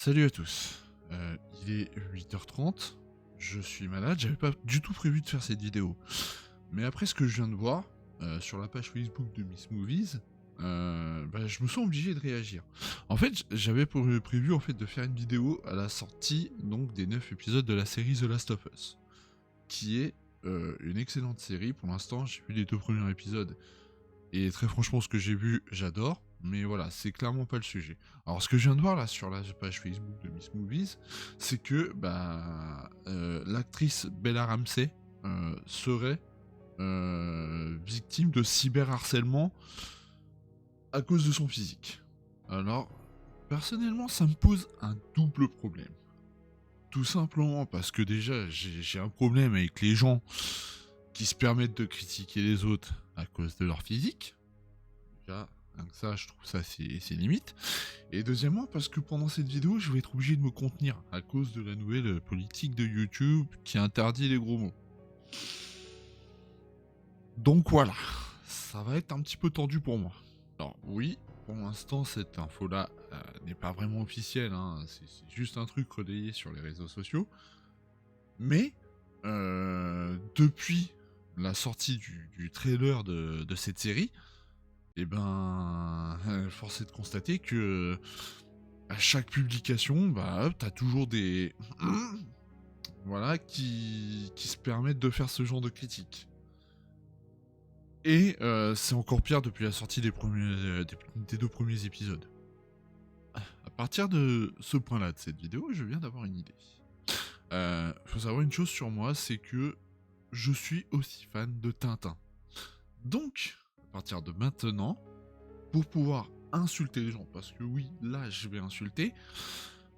Salut à tous. Il est 8h30. Je suis malade, j'avais pas du tout prévu de faire cette vidéo. Mais après ce que je viens de voir sur la page Facebook de Miss Movies, je me sens obligé de réagir. En fait, j'avais prévu en fait de faire une vidéo à la sortie donc des 9 épisodes de la série The Last of Us, qui est une excellente série. Pour l'instant, j'ai vu les 2 premiers épisodes et très franchement, ce que j'ai vu, j'adore. Mais voilà, c'est clairement pas le sujet. Alors, ce que je viens de voir là sur la page Facebook de Miss Movies, c'est que l'actrice Bella Ramsey serait victime de cyberharcèlement à cause de son physique. Alors, personnellement, ça me pose un double problème. Tout simplement parce que déjà, j'ai un problème avec les gens qui se permettent de critiquer les autres à cause de leur physique. Déjà, rien que ça, je trouve ça c'est limite. Et deuxièmement, parce que pendant cette vidéo, je vais être obligé de me contenir à cause de la nouvelle politique de YouTube qui interdit les gros mots. Donc voilà, ça va être un petit peu tendu pour moi. Alors oui, pour l'instant, cette info-là n'est pas vraiment officielle, hein, c'est juste un truc relayé sur les réseaux sociaux. Mais depuis la sortie du trailer de cette série, force est de constater que à chaque publication, t'as toujours des voilà qui se permettent de faire ce genre de critiques. Et c'est encore pire depuis la sortie des 2 premiers épisodes. À partir de ce point-là de cette vidéo, je viens d'avoir une idée. Faut savoir une chose sur moi, c'est que je suis aussi fan de Tintin. Donc, à partir de maintenant, pour pouvoir insulter les gens, parce que oui, là, je vais insulter,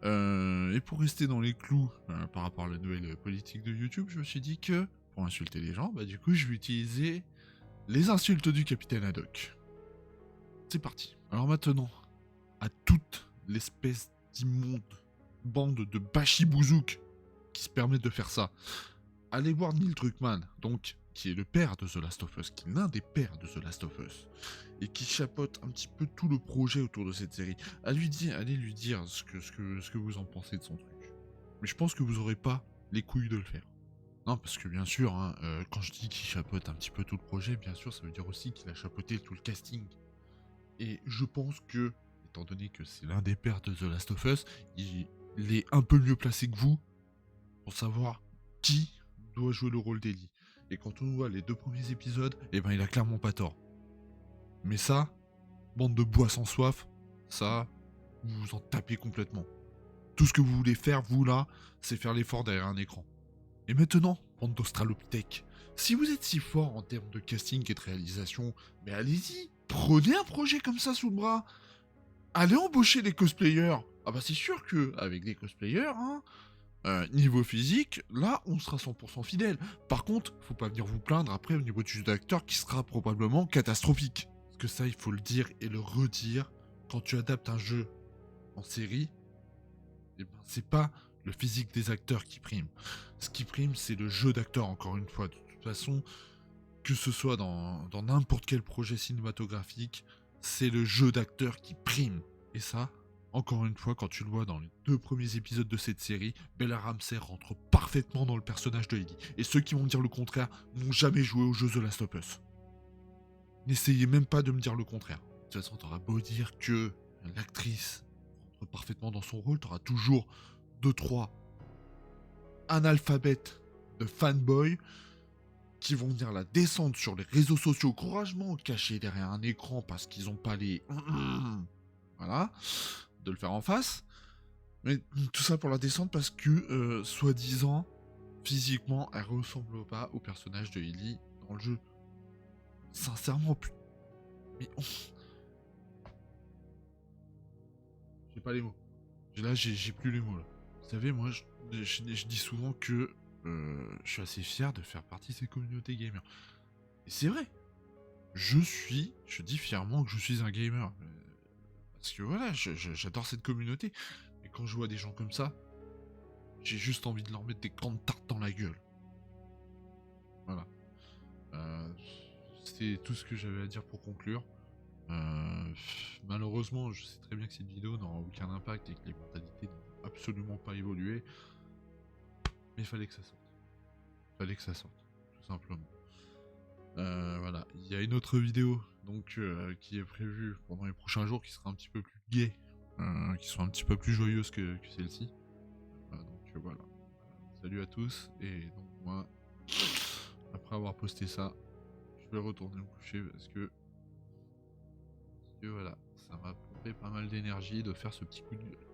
et pour rester dans les clous par rapport à la nouvelle politique de YouTube, je me suis dit que, pour insulter les gens, du coup, je vais utiliser les insultes du Capitaine Haddock. C'est parti. Alors maintenant, à toute l'espèce d'immonde bande de bachibouzouk qui se permettent de faire ça, allez voir Neil Druckmann, donc qui est le père de The Last of Us, qui est l'un des pères de The Last of Us, et qui chapeaute un petit peu tout le projet autour de cette série. Allez lui dire ce que vous en pensez de son truc. Mais je pense que vous aurez pas les couilles de le faire. Non, parce que bien sûr, hein, quand je dis qu'il chapeaute un petit peu tout le projet, bien sûr, ça veut dire aussi qu'il a chapeauté tout le casting. Et je pense que, étant donné que c'est l'un des pères de The Last of Us, il est un peu mieux placé que vous pour savoir qui doit jouer le rôle d'Ellie. Et quand on voit les 2 premiers épisodes, il a clairement pas tort. Mais ça, bande de bois sans soif, ça, vous vous en tapez complètement. Tout ce que vous voulez faire, vous là, c'est faire l'effort derrière un écran. Et maintenant, bande d'Australopithèques, si vous êtes si fort en termes de casting et de réalisation, mais allez-y, prenez un projet comme ça sous le bras. Allez embaucher des cosplayers. Ah bah c'est sûr que avec des cosplayers, hein, niveau physique, là, on sera 100% fidèle. Par contre, faut pas venir vous plaindre après au niveau du jeu d'acteur qui sera probablement catastrophique. Parce que ça, il faut le dire et le redire. Quand tu adaptes un jeu en série, c'est pas le physique des acteurs qui prime. Ce qui prime, c'est le jeu d'acteur, encore une fois. De toute façon, que ce soit dans n'importe quel projet cinématographique, c'est le jeu d'acteur qui prime. Et ça, encore une fois, quand tu le vois dans les 2 premiers épisodes de cette série, Bella Ramsey rentre parfaitement dans le personnage de Ellie. Et ceux qui vont me dire le contraire n'ont jamais joué au jeu The Last of Us. N'essayez même pas de me dire le contraire. De toute façon, t'auras beau dire que l'actrice rentre parfaitement dans son rôle, t'auras toujours 2-3 analphabètes de fanboys qui vont venir la descendre sur les réseaux sociaux courageusement cachés derrière un écran parce qu'ils ont pas les voilà de le faire en face, mais tout ça pour la descendre parce que soi-disant physiquement elle ressemble pas au personnage de Ellie dans le jeu. Sincèrement, mais j'ai pas les mots. Là j'ai plus les mots là. Vous savez, moi je dis souvent que je suis assez fier de faire partie de cette communauté gamer. Et c'est vrai. Je dis fièrement que je suis un gamer. Parce que voilà, j'adore cette communauté. Mais quand je vois des gens comme ça, j'ai juste envie de leur mettre des grandes tartes dans la gueule. Voilà. Euh, c'est tout ce que j'avais à dire pour conclure. Malheureusement, je sais très bien que cette vidéo n'aura aucun impact et que les mentalités absolument pas évolué. Mais il fallait que ça sorte. Fallait que ça sorte, tout simplement. Voilà, il y a une autre vidéo donc qui est prévue pendant les prochains jours qui sera un petit peu plus gaie, qui sera un petit peu plus joyeuse que celle-ci. Donc voilà. Salut à tous et donc moi, après avoir posté ça, je vais retourner me coucher parce que voilà, ça m'a pompé pas mal d'énergie de faire ce petit coup de gueule.